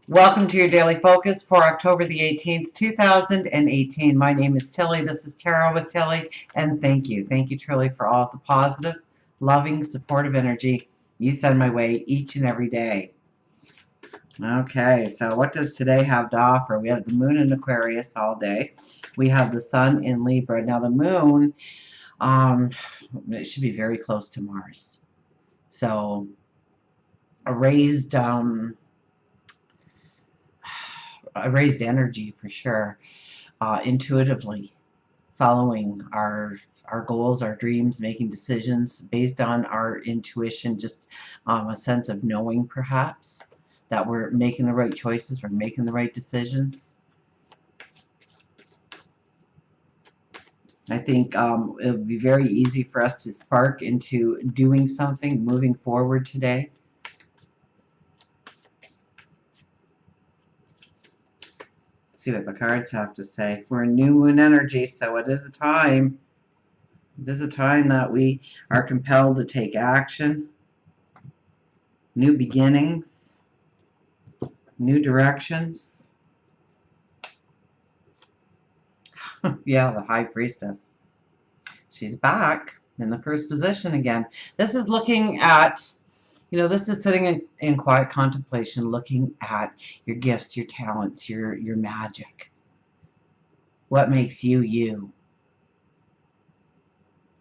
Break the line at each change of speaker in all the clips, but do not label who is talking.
Welcome to your daily focus for October the 18th, 2018. My name is Tilly. This is Tarot with Tilly, and thank you. Thank you, Tilly, for all of the positive, loving, supportive energy you send my way each and every day. Okay, so what does today have to offer? We have the moon in Aquarius all day. We have the sun in Libra. Now, the moon, it should be very close to Mars. So, a raised energy for sure, intuitively following our goals, our dreams, making decisions based on our intuition, just a sense of knowing perhaps that we're making the right choices, we're making the right decisions. I think it would be very easy for us to spark into doing something, moving forward today. See what the cards have to say. We're in new moon energy, so it is a time. It is a time that we are compelled to take action, new beginnings, new directions. Yeah, the High Priestess. She's back in the first position again. This is looking at, this is sitting in quiet contemplation, looking at your gifts, your talents, your magic. What makes you you?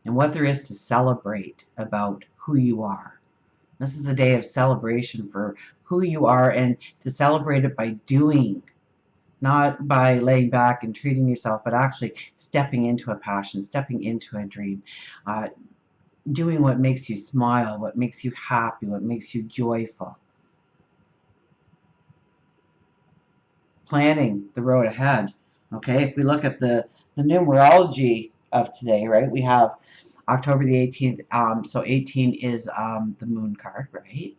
And what there is to celebrate about who you are. This is a day of celebration for who you are, and to celebrate it by doing, not by laying back and treating yourself, but actually stepping into a passion, stepping into a dream, doing what makes you smile, what makes you happy, what makes you joyful. Planning the road ahead. Okay, if we look at the numerology of today, right, we have October the 18th. So 18 is the moon card, right?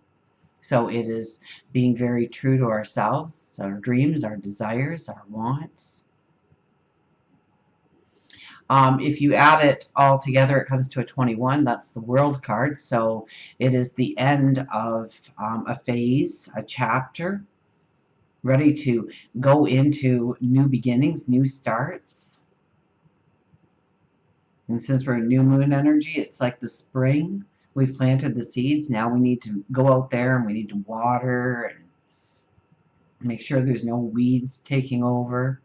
So it is being very true to ourselves, our dreams, our desires, our wants. If you add it all together, it comes to a 21. That's the world card. So it is the end of a phase, a chapter, ready to go into new beginnings, new starts. And since we're in new moon energy, it's like the spring. We've planted the seeds. Now we need to go out there and we need to water and make sure there's no weeds taking over.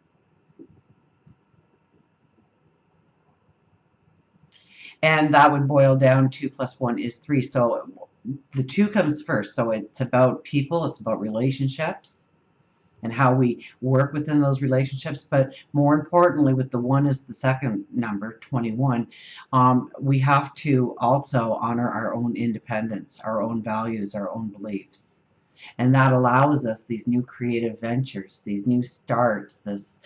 And that would boil down 2 + 1 is 3. So the 2 comes first. So it's about people, it's about relationships and how we work within those relationships. But more importantly, with the 1 is the second number, 21, we have to also honor our own independence, our own values, our own beliefs. And that allows us these new creative ventures, these new starts, this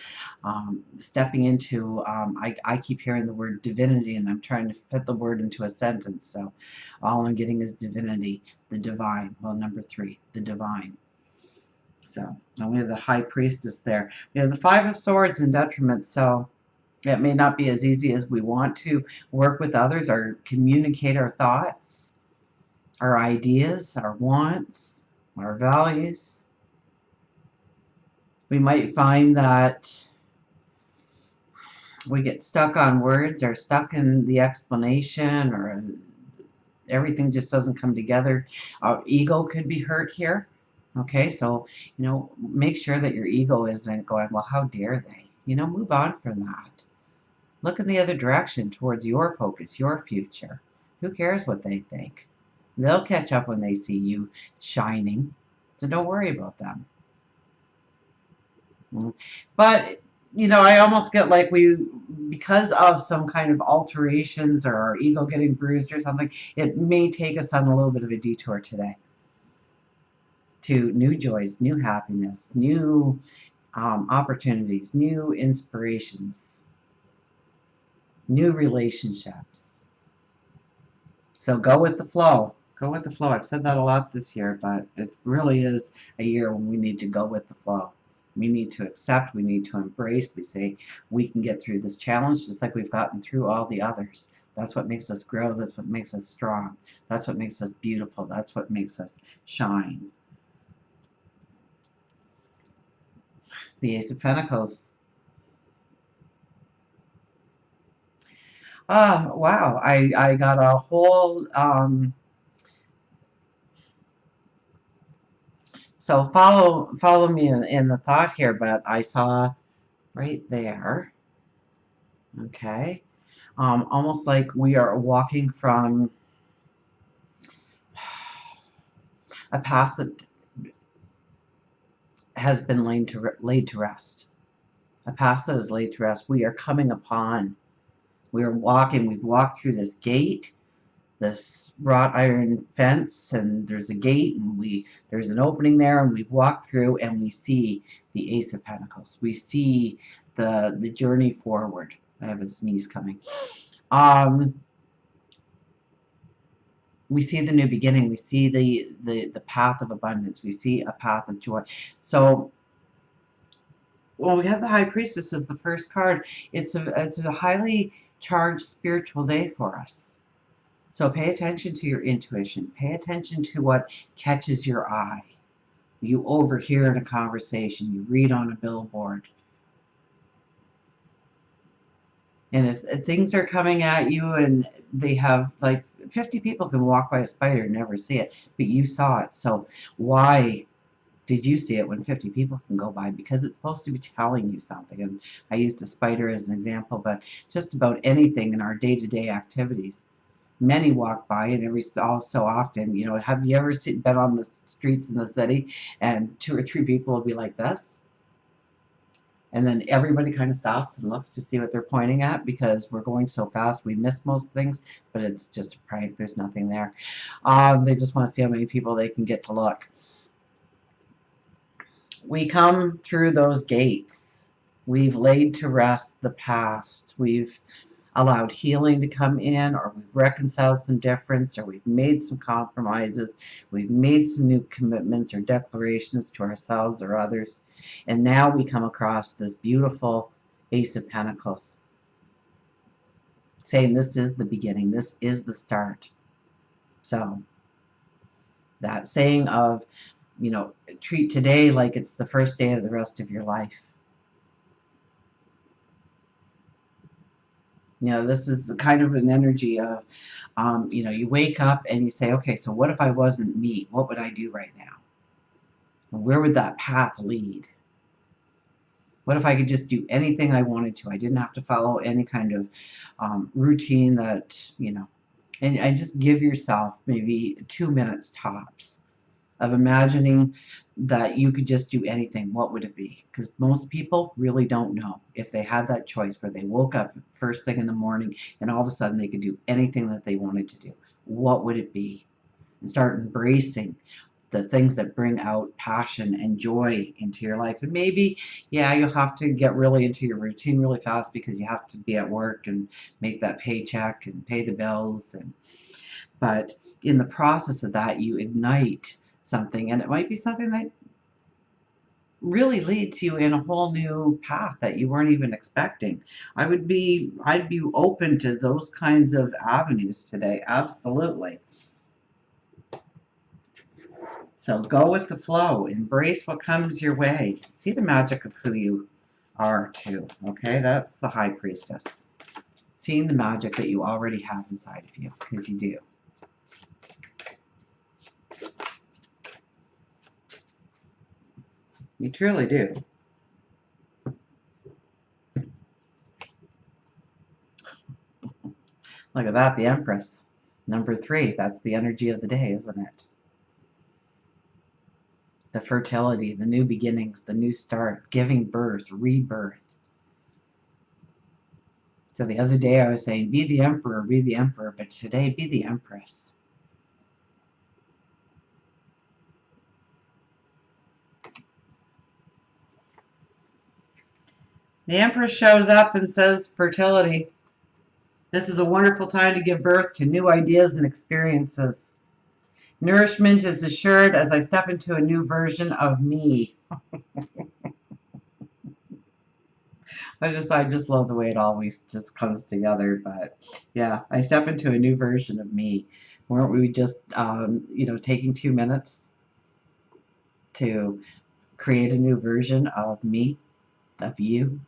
stepping into, I keep hearing the word divinity, and I'm trying to fit the word into a sentence. So all I'm getting is divinity, the divine. Well, number 3, the divine. So now we have the High Priestess there. We have the 5 of Swords in detriment. So it may not be as easy as we want to work with others or communicate our thoughts, our ideas, our wants, our values. We might find that we get stuck on words or stuck in the explanation, or everything just doesn't come together. Our ego could be hurt here. Okay, so, make sure that your ego isn't going, well, how dare they? Move on from that. Look in the other direction towards your focus, your future. Who cares what they think? They'll catch up when they see you shining. So don't worry about them. But, I almost get like because of some kind of alterations or our ego getting bruised or something, it may take us on a little bit of a detour today to new joys, new happiness, new opportunities, new inspirations, new relationships. So go with the flow. Go with the flow. I've said that a lot this year, but it really is a year when we need to go with the flow. We need to accept, we need to embrace. We say we can get through this challenge just like we've gotten through all the others. That's what makes us grow. That's what makes us strong. That's what makes us beautiful. That's what makes us shine. The Ace of Pentacles. Wow. I got a whole, so follow me in the thought here, but I saw right there, okay, almost like we are walking from a past that has been laid to rest. A past that is laid to rest. We are coming upon, we are walking, we've walked through this gate, this wrought iron fence, and there's a gate, and there's an opening there, and we've walked through, and we see the Ace of Pentacles. We see the journey forward. I have a sneeze coming. We see the new beginning. We see the path of abundance. We see a path of joy. So when we have the High Priestess as the first card, it's a highly charged spiritual day for us. So pay attention to your intuition. Pay attention to what catches your eye. You overhear in a conversation. You read on a billboard. And if things are coming at you and they have, like, 50 people can walk by a spider and never see it, but you saw it. So why did you see it when 50 people can go by? Because it's supposed to be telling you something. And I used a spider as an example, but just about anything in our day-to-day activities. Many walk by, and every so often, have you ever been on the streets in the city and 2 or 3 people will be like this? And then everybody kind of stops and looks to see what they're pointing at, because we're going so fast we miss most things, but it's just a prank. There's nothing there. They just want to see how many people they can get to look. We come through those gates. We've laid to rest the past. We've allowed healing to come in, or we've reconciled some difference, or we've made some compromises, we've made some new commitments or declarations to ourselves or others, and now we come across this beautiful Ace of Pentacles, saying this is the beginning, this is the start. So that saying of, treat today like it's the first day of the rest of your life. This is kind of an energy of, you wake up and you say, okay, so what if I wasn't me? What would I do right now? Where would that path lead? What if I could just do anything I wanted to? I didn't have to follow any kind of routine that, and I just give yourself maybe 2 minutes tops of imagining that you could just do anything. What would it be? Because most people really don't know. If they had that choice where they woke up first thing in the morning and all of a sudden they could do anything that they wanted to do, what would it be? And start embracing the things that bring out passion and joy into your life. And maybe, yeah, you'll have to get really into your routine really fast because you have to be at work and make that paycheck and pay the bills. But in the process of that, you ignite something, and it might be something that really leads you in a whole new path that you weren't even expecting. I'd be open to those kinds of avenues today. Absolutely. So go with the flow. Embrace what comes your way. See the magic of who you are too. Okay, that's the High Priestess. Seeing the magic that you already have inside of you, because you do. You truly do. Look at that, the Empress. Number 3, that's the energy of the day, isn't it? The fertility, the new beginnings, the new start, giving birth, rebirth. So the other day I was saying, be the emperor, but today be the Empress. The Empress shows up and says, fertility. This is a wonderful time to give birth to new ideas and experiences. Nourishment is assured as I step into a new version of me. I just love the way it always just comes together. But yeah, I step into a new version of me. Weren't we just, taking 2 minutes to create a new version of me? of you.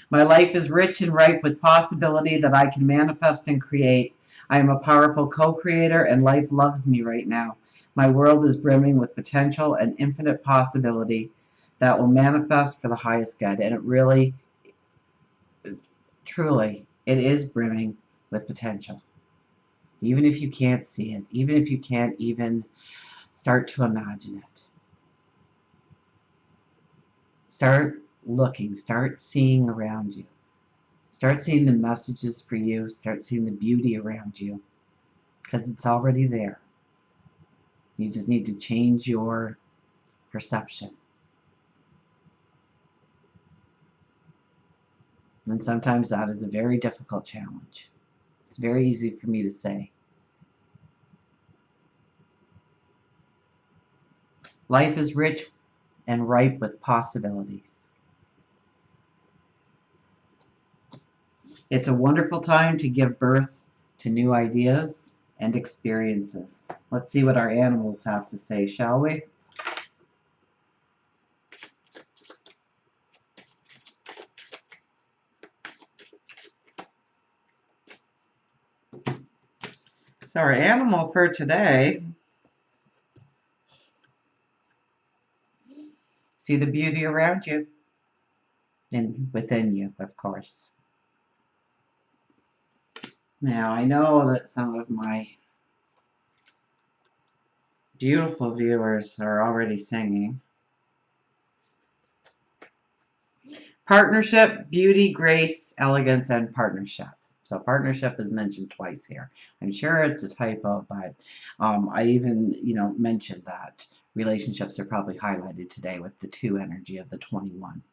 My life is rich and ripe with possibility that I can manifest and create. I am a powerful co-creator and life loves me right now. My world is brimming with potential and infinite possibility that will manifest for the highest good. And it really, truly, it is brimming with potential. Even if you can't see it, even if you can't even start to imagine it. Start looking, start seeing around you. Start seeing the messages for you, start seeing the beauty around you, because it's already there. You just need to change your perception. And sometimes that is a very difficult challenge. It's very easy for me to say. Life is rich and ripe with possibilities. It's a wonderful time to give birth to new ideas and experiences. Let's see what our animals have to say, shall we? So our animal for today, see the beauty around you and within you, of course. Now, I know that some of my beautiful viewers are already singing. Partnership, beauty, grace, elegance, and partnership. So partnership is mentioned twice here. I'm sure it's a typo, but I even, mentioned that relationships are probably highlighted today with the 2 energy of the 21.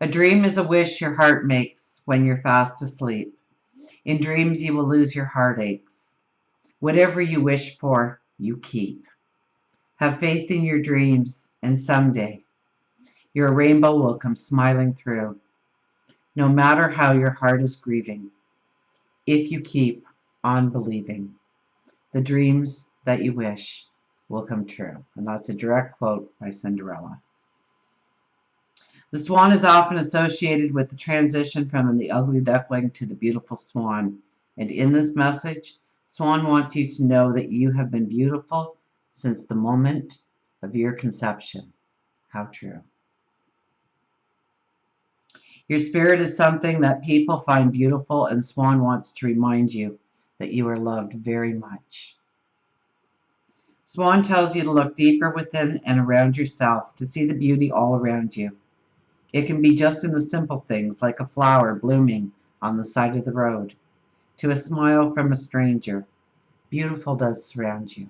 A dream is a wish your heart makes when you're fast asleep. In dreams you will lose your heartaches. Whatever you wish for, you keep. Have faith in your dreams, and someday your rainbow will come smiling through. No matter how your heart is grieving, if you keep on believing, the dreams that you wish will come true. And that's a direct quote by Cinderella. The swan is often associated with the transition from the ugly duckling to the beautiful swan. And in this message, Swan wants you to know that you have been beautiful since the moment of your conception. How true. Your spirit is something that people find beautiful, and Swan wants to remind you that you are loved very much. Swan tells you to look deeper within and around yourself to see the beauty all around you. It can be just in the simple things, like a flower blooming on the side of the road, to a smile from a stranger. Beautiful does surround you.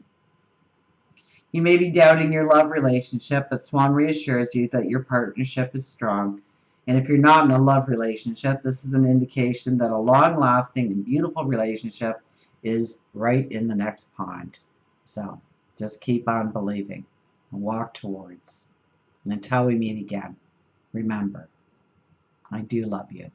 You may be doubting your love relationship, but Swan reassures you that your partnership is strong. And if you're not in a love relationship, this is an indication that a long-lasting and beautiful relationship is right in the next pond. So just keep on believing and walk towards. And until we meet again, remember, I do love you.